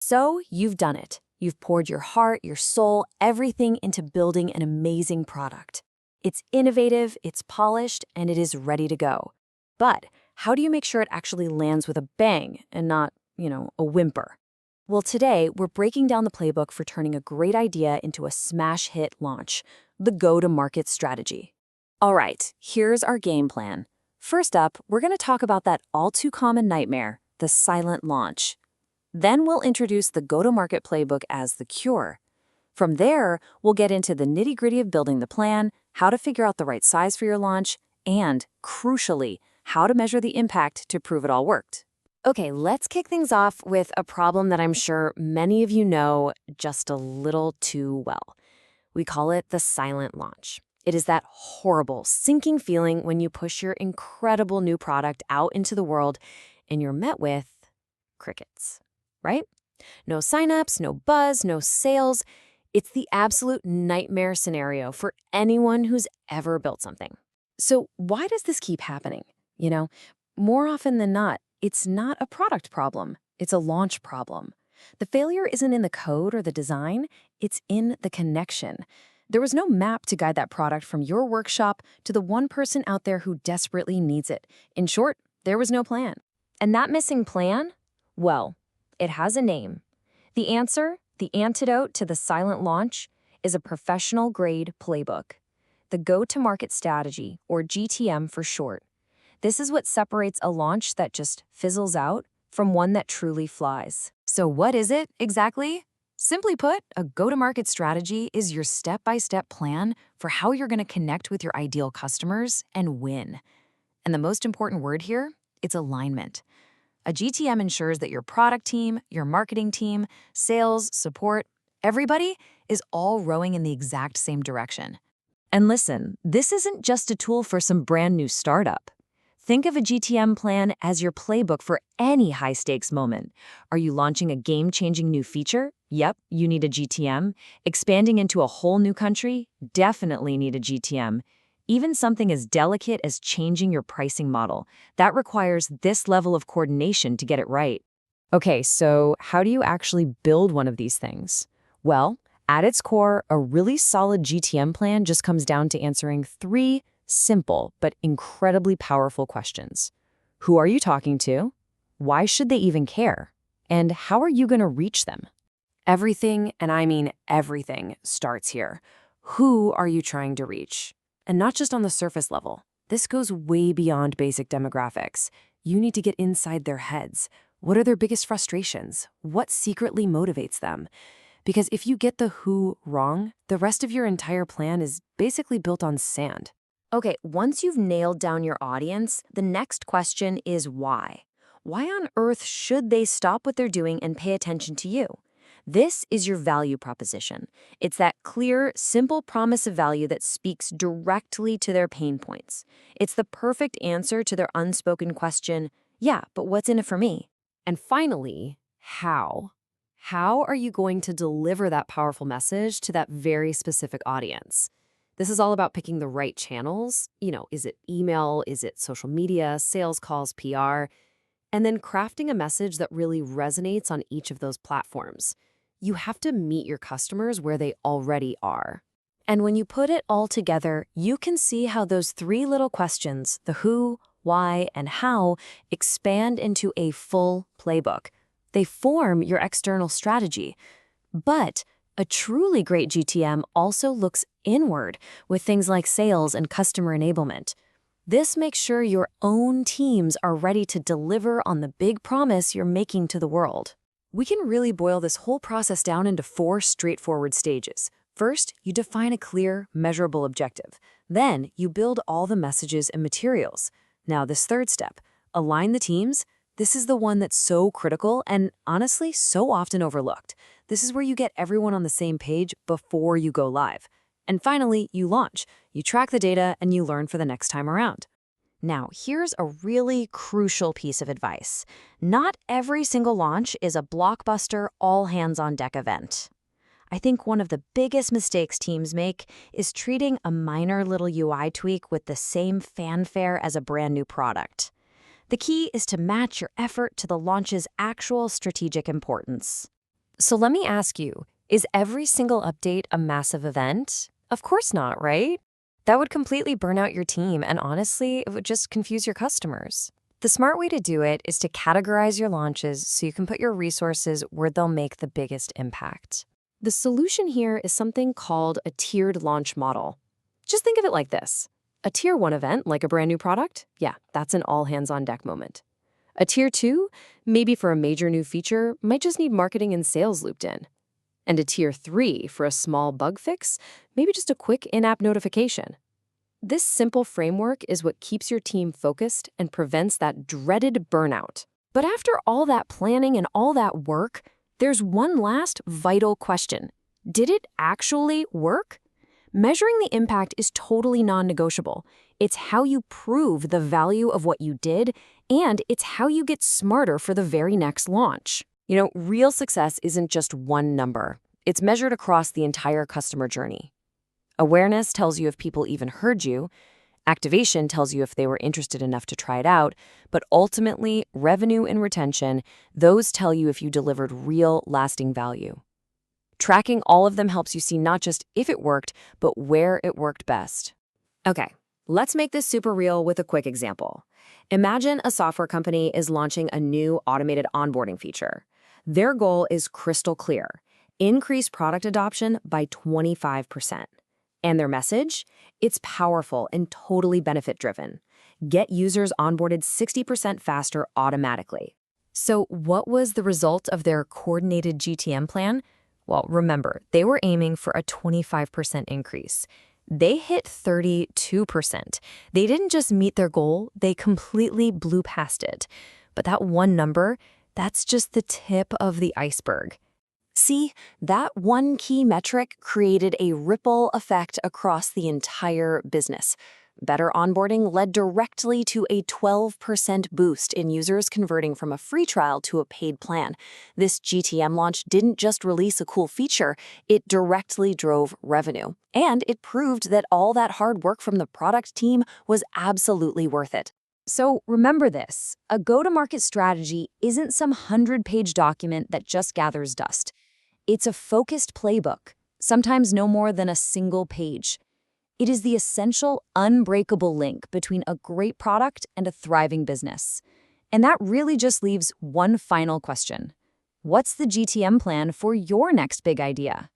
So you've done it. You've poured your heart, your soul, everything into building an amazing product. It's innovative, it's polished, and it is ready to go. But how do you make sure it actually lands with a bang and not, a whimper? Well, today we're breaking down the playbook for turning a great idea into a smash hit launch, the go-to-market strategy. All right, here's our game plan. First up, we're going to talk about that all-too-common nightmare, the silent launch. Then we'll introduce the go-to-market playbook as the cure. From there, we'll get into the nitty-gritty of building the plan, how to figure out the right size for your launch, and, crucially, how to measure the impact to prove it all worked. Okay, let's kick things off with a problem that I'm sure many of you know just a little too well. We call it the silent launch. It is that horrible, sinking feeling when you push your incredible new product out into the world and you're met with crickets, right? No signups, no buzz, no sales. It's the absolute nightmare scenario for anyone who's ever built something. So why does this keep happening? More often than not, it's not a product problem. It's a launch problem. The failure isn't in the code or the design. It's in the connection. There was no map to guide that product from your workshop to the one person out there who desperately needs it. In short, there was no plan. And that missing plan? Well, it has a name. The answer, the antidote to the silent launch, is a professional-grade playbook. The go-to-market strategy, or GTM for short. This is what separates a launch that just fizzles out from one that truly flies. So what is it exactly? Simply put, a go-to-market strategy is your step-by-step plan for how you're going to connect with your ideal customers and win. And the most important word here, it's alignment. A GTM ensures that your product team, your marketing team, sales, support, everybody is all rowing in the exact same direction. And listen, this isn't just a tool for some brand new startup. Think of a GTM plan as your playbook for any high-stakes moment. Are you launching a game-changing new feature? Yep, you need a GTM. Expanding into a whole new country? Definitely need a GTM. Even something as delicate as changing your pricing model, that requires this level of coordination to get it right. Okay, so how do you actually build one of these things? Well, at its core, a really solid GTM plan just comes down to answering three simple but incredibly powerful questions. Who are you talking to? Why should they even care? And how are you going to reach them? Everything, and I mean everything, starts here. Who are you trying to reach? And not just on the surface level. This goes way beyond basic demographics. You need to get inside their heads. What are their biggest frustrations? What secretly motivates them? Because if you get the who wrong, the rest of your entire plan is basically built on sand. Okay, once you've nailed down your audience, the next question is why. Why on earth should they stop what they're doing and pay attention to you? This is your value proposition. It's that clear, simple promise of value that speaks directly to their pain points. It's the perfect answer to their unspoken question, yeah, but what's in it for me? And finally, how? How are you going to deliver that powerful message to that very specific audience? This is all about picking the right channels. Is it email? Is it social media, sales calls, PR? And then crafting a message that really resonates on each of those platforms. You have to meet your customers where they already are. And when you put it all together, you can see how those three little questions, the who, why, and how, expand into a full playbook. They form your external strategy. But a truly great GTM also looks inward with things like sales and customer enablement. This makes sure your own teams are ready to deliver on the big promise you're making to the world. We can really boil this whole process down into 4 straightforward stages. First, you define a clear, measurable objective. Then, you build all the messages and materials. Now, this third step, align the teams. This is the one that's so critical and, honestly, so often overlooked. This is where you get everyone on the same page before you go live. And finally, you launch. You track the data and you learn for the next time around. Now, here's a really crucial piece of advice. Not every single launch is a blockbuster, all-hands-on-deck event. I think one of the biggest mistakes teams make is treating a minor little UI tweak with the same fanfare as a brand new product. The key is to match your effort to the launch's actual strategic importance. So let me ask you, is every single update a massive event? Of course not, right? That would completely burn out your team, and honestly, it would just confuse your customers. The smart way to do it is to categorize your launches so you can put your resources where they'll make the biggest impact. The solution here is something called a tiered launch model. Just think of it like this. A tier 1 event, like a brand new product, yeah, that's an all-hands-on-deck moment. A tier 2, maybe for a major new feature, might just need marketing and sales looped in. And a tier 3, for a small bug fix, maybe just a quick in-app notification. This simple framework is what keeps your team focused and prevents that dreaded burnout. But after all that planning and all that work, there's one last vital question. Did it actually work? Measuring the impact is totally non-negotiable. It's how you prove the value of what you did, and it's how you get smarter for the very next launch. Real success isn't just one number. It's measured across the entire customer journey. Awareness tells you if people even heard you. Activation tells you if they were interested enough to try it out. But ultimately, revenue and retention, those tell you if you delivered real, lasting value. Tracking all of them helps you see not just if it worked, but where it worked best. Okay, let's make this super real with a quick example. Imagine a software company is launching a new automated onboarding feature. Their goal is crystal clear: increase product adoption by 25%. And their message? It's powerful and totally benefit-driven. Get users onboarded 60% faster automatically. So what was the result of their coordinated GTM plan? Well, remember, they were aiming for a 25% increase. They hit 32%. They didn't just meet their goal, they completely blew past it. But that one number, that's just the tip of the iceberg. See, that one key metric created a ripple effect across the entire business. Better onboarding led directly to a 12% boost in users converting from a free trial to a paid plan. This GTM launch didn't just release a cool feature, it directly drove revenue. And it proved that all that hard work from the product team was absolutely worth it. So remember this, a go-to-market strategy isn't some 100-page document that just gathers dust. It's a focused playbook, sometimes no more than a single page. It is the essential, unbreakable link between a great product and a thriving business. And that really just leaves one final question. What's the GTM plan for your next big idea?